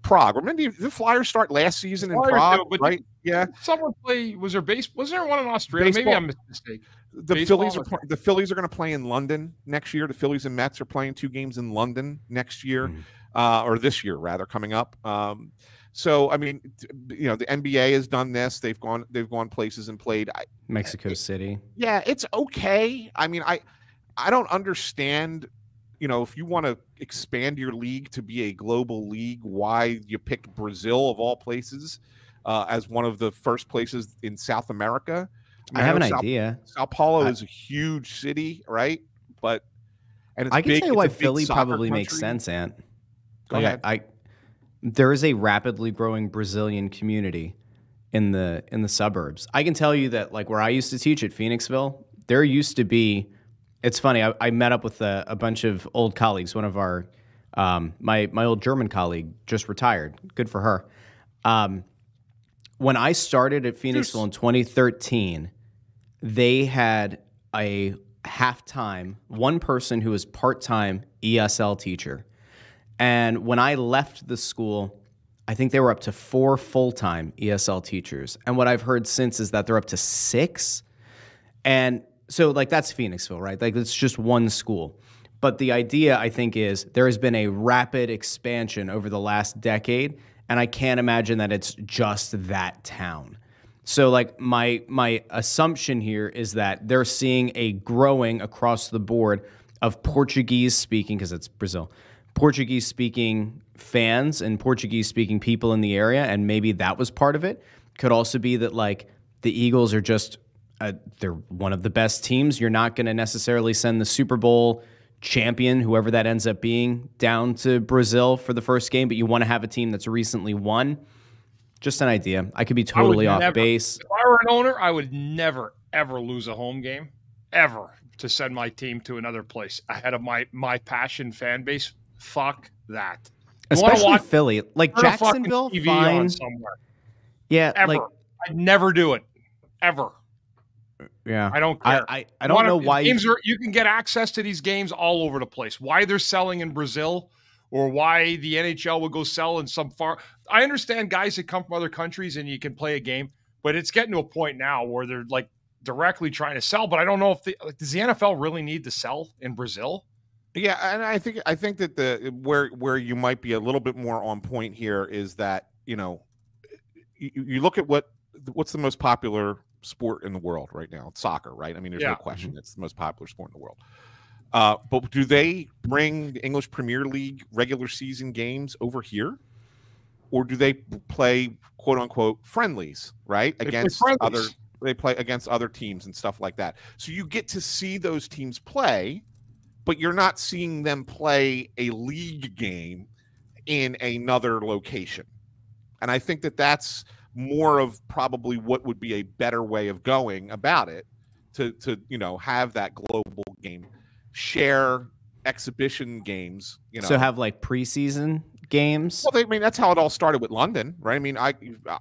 Prague. Remember the Flyers start last season in Prague, right? Yeah. Someone play. Was there one in Australia? Baseball. Maybe I'm mistaken. The Phillies are going to play in London next year. The Phillies and Mets are playing 2 games in London next year, or this year rather, coming up. So I mean, the NBA has done this. They've gone places and played Mexico City. Yeah, it's okay. I mean, I don't understand. If you want to expand your league to be a global league, why you picked Brazil of all places as one of the first places in South America? I have an idea. Sao Paulo is a huge city, right? But I can tell you why Philly probably makes sense, Ant. Go ahead. There is a rapidly growing Brazilian community in the suburbs. I can tell you that, like where I used to teach at Phoenixville, there used to be. It's funny. I met up with a bunch of old colleagues. One of our my old German colleague just retired. Good for her. When I started at Phoenixville in 2013, they had a half-time, one person who was part-time ESL teacher. And when I left the school, I think they were up to 4 full-time ESL teachers. And what I've heard since is that they're up to 6. And so, like, that's Phoenixville, right? Like, it's just one school. But the idea, I think, is there has been a rapid expansion over the last decade, and I can't imagine that it's just that town. So, like, my assumption here is that they're seeing a growing across the board of Portuguese-speaking, because it's Brazil, Portuguese-speaking fans and Portuguese-speaking people in the area, and maybe that was part of it. Could also be that, like, the Eagles are just they're one of the best teams. You're not going to necessarily send the Super Bowl champion, whoever that ends up being, down to Brazil for the first game, but you want to have a team that's recently won. Just an idea. I could be totally off base. If I were an owner, I would never, ever lose a home game, ever, to send my team to another place ahead of my passion fan base. Fuck that. Especially Philly. Like Jacksonville, fine. Yeah, ever. like, I'd never do it. Ever. Yeah, I don't care. I don't know why you can get access to these games all over the place. Why they're selling in Brazil, or why the NHL would go sell in some far. I understand guys that come from other countries and you can play a game, but it's getting to a point now where they're like directly trying to sell. But I don't know if does the NFL really need to sell in Brazil? Yeah, and I think that where you might be a little bit more on point here is that, you know, you look at what's the most popular sport in the world right now. It's soccer, right? I mean, there's no question it's the most popular sport in the world. But do they bring the English Premier League regular season games over here, or do they play quote unquote friendlies, right? They play against other teams and stuff like that. So you get to see those teams play, but you're not seeing them play a league game in another location. And I think that that's more of probably what would be a better way of going about it, to you know, have that global game, share exhibition games, you know. So have like preseason games. Well, I mean, that's how it all started with London, right? I mean,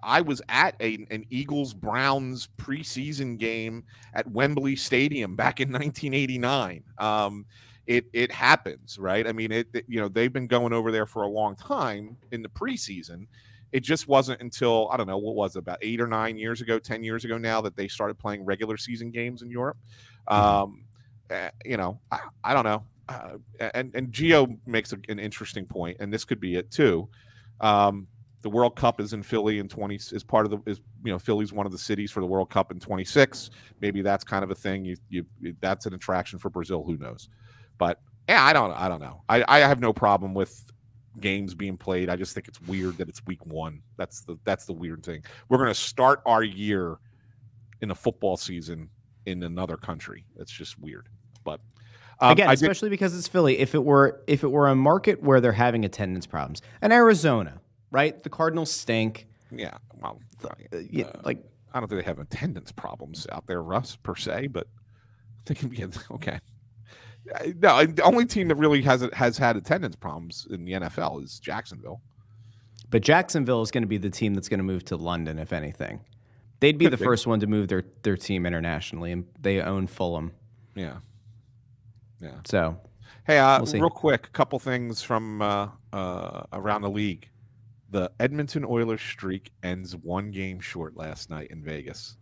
I was at an Eagles Browns preseason game at Wembley Stadium back in 1989. It happens, right? I mean, you know, they've been going over there for a long time in the preseason. It just wasn't until, I don't know, what was it, about 8 or 9 years ago, 10 years ago now, that they started playing regular season games in Europe. You know, I don't know. And Gio makes an interesting point, and this could be it too. The World Cup is in Philly in Philly's one of the cities for the World Cup in 26. Maybe that's kind of a thing. That's an attraction for Brazil. Who knows? But yeah, I don't know. I have no problem with games being played. I just think it's weird that it's week 1. That's the weird thing. We're going to start our year in a football season in another country. That's just weird. But again, especially because it's Philly. If it were a market where they're having attendance problems, and Arizona, right? The Cardinals stink. Yeah, well, like, I don't think they have attendance problems out there, Russ, per se, but they can be okay. No, the only team that really has had attendance problems in the NFL is Jacksonville. But Jacksonville is going to be the team that's going to move to London, if anything. They'd be the first one to move their team internationally, and they own Fulham. Yeah. So, hey, real quick, a couple things from around the league. The Edmonton Oilers streak ends 1 game short last night in Vegas.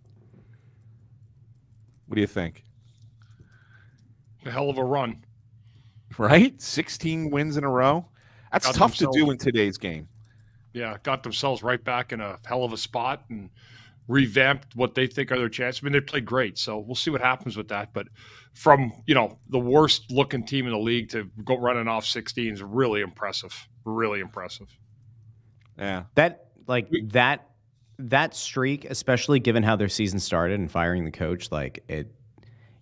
What do you think? A hell of a run, right? 16 wins in a row. That's tough to do in today's game. Yeah, got themselves right back in a hell of a spot and revamped what they think are their chances. I mean, they played great, so we'll see what happens with that. But from, you know, the worst looking team in the league to go running off 16 is really impressive. Really impressive. Yeah, that streak, especially given how their season started and firing the coach, like it.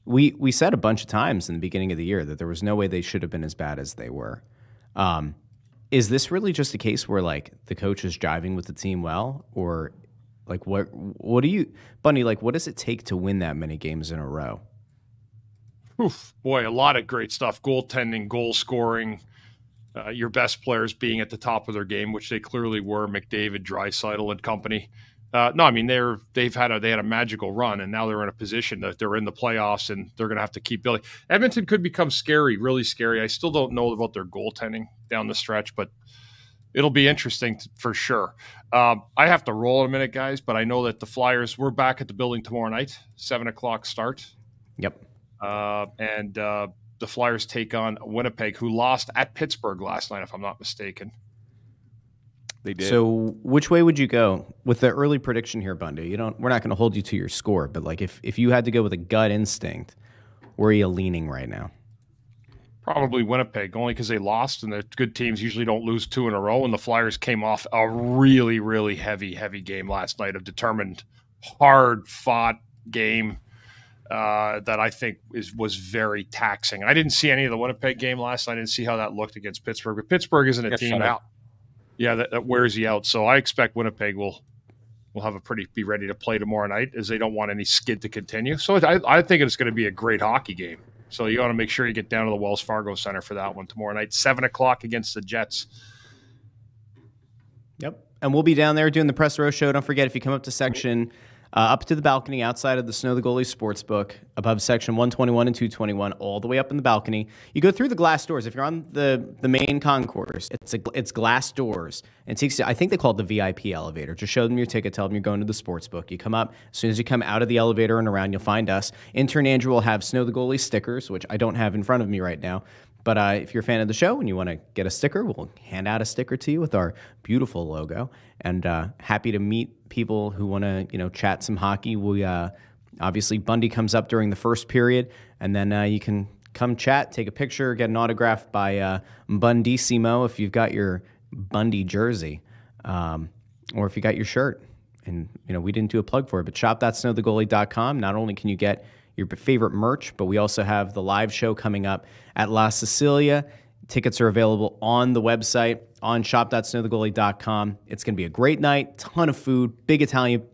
We said a bunch of times in the beginning of the year that there was no way they should have been as bad as they were. Is this really just a case where, like, the coach is jiving with the team well, or like what do you, Bundy, like, what does it take to win that many games in a row? Oof, boy, a lot of great stuff. Goaltending, goal scoring, your best players being at the top of their game, which they clearly were, McDavid, Draisaitl and company. No, I mean, they had a magical run, and now they're in a position that they're in the playoffs, and they're going to have to keep building. Edmonton could become scary, really scary. I still don't know about their goaltending down the stretch, but it'll be interesting for sure. I have to roll in a minute, guys, but I know that the Flyers, we're back at the building tomorrow night, 7:00 start. Yep. And the the Flyers take on Winnipeg, who lost at Pittsburgh last night, if I'm not mistaken. They did. So which way would you go with the early prediction here, Bundy? We're not going to hold you to your score, but like if you had to go with a gut instinct, where are you leaning right now? Probably Winnipeg, only because they lost, and the good teams usually don't lose 2 in a row, and the Flyers came off a really, really heavy game last night, of determined, hard-fought game that I think was very taxing. I didn't see any of the Winnipeg game last night. I didn't see how that looked against Pittsburgh, but Pittsburgh isn't a team that wears you out. So I expect Winnipeg will be ready to play tomorrow night, as they don't want any skid to continue. So I think it's going to be a great hockey game. So you got to make sure you get down to the Wells Fargo Center for that one tomorrow night, 7:00 against the Jets. Yep. And we'll be down there doing the press row show. Don't forget, if you come up to section, up to the balcony outside of the Snow the Goalie Sportsbook, above section 121 and 221, all the way up in the balcony, you go through the glass doors. If you're on the main concourse, it's glass doors. And it takes you, I think they call it the VIP elevator. Just show them your ticket, tell them you're going to the Sportsbook. You come up. As soon as you come out of the elevator and around, you'll find us. Intern Andrew will have Snow the Goalie stickers, which I don't have in front of me right now. But if you're a fan of the show and you want to get a sticker, we'll hand out a sticker to you with our beautiful logo. And happy to meet people who want to, chat some hockey. We obviously Bundy comes up during the first period, and then you can come chat, take a picture, get an autograph by Bundissimo if you've got your Bundy jersey, or if you got your shirt. And we didn't do a plug for it, but shop.snowthegoalie.com. Not only can you get your favorite merch, but we also have the live show coming up at La Sicilia. Tickets are available on the website, on shop.snowthegoalie.com. It's going to be a great night, ton of food, big Italian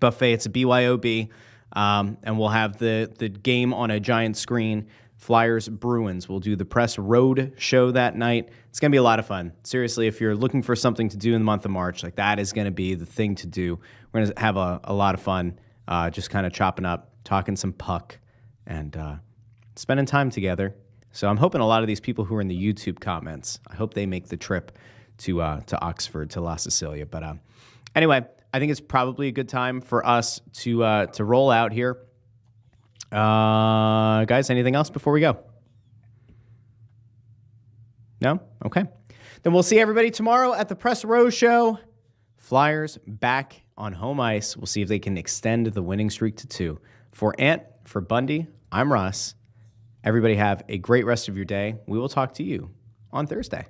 buffet. It's a BYOB, and we'll have the game on a giant screen. Flyers Bruins. We'll do the press road show that night. It's going to be a lot of fun. Seriously, if you're looking for something to do in the month of March, like that is going to be the thing to do. We're going to have a lot of fun, just kind of chopping up, talking some puck, and spending time together. So I'm hoping a lot of these people who are in the YouTube comments, I hope they make the trip to Oxford, to La Sicilia. But anyway, I think it's probably a good time for us to roll out here. Guys, anything else before we go? No? Okay. Then we'll see everybody tomorrow at the Press Row Show. Flyers back on home ice. We'll see if they can extend the winning streak to 2. For Ant, for Bundy, I'm Russ. Everybody have a great rest of your day. We will talk to you on Thursday.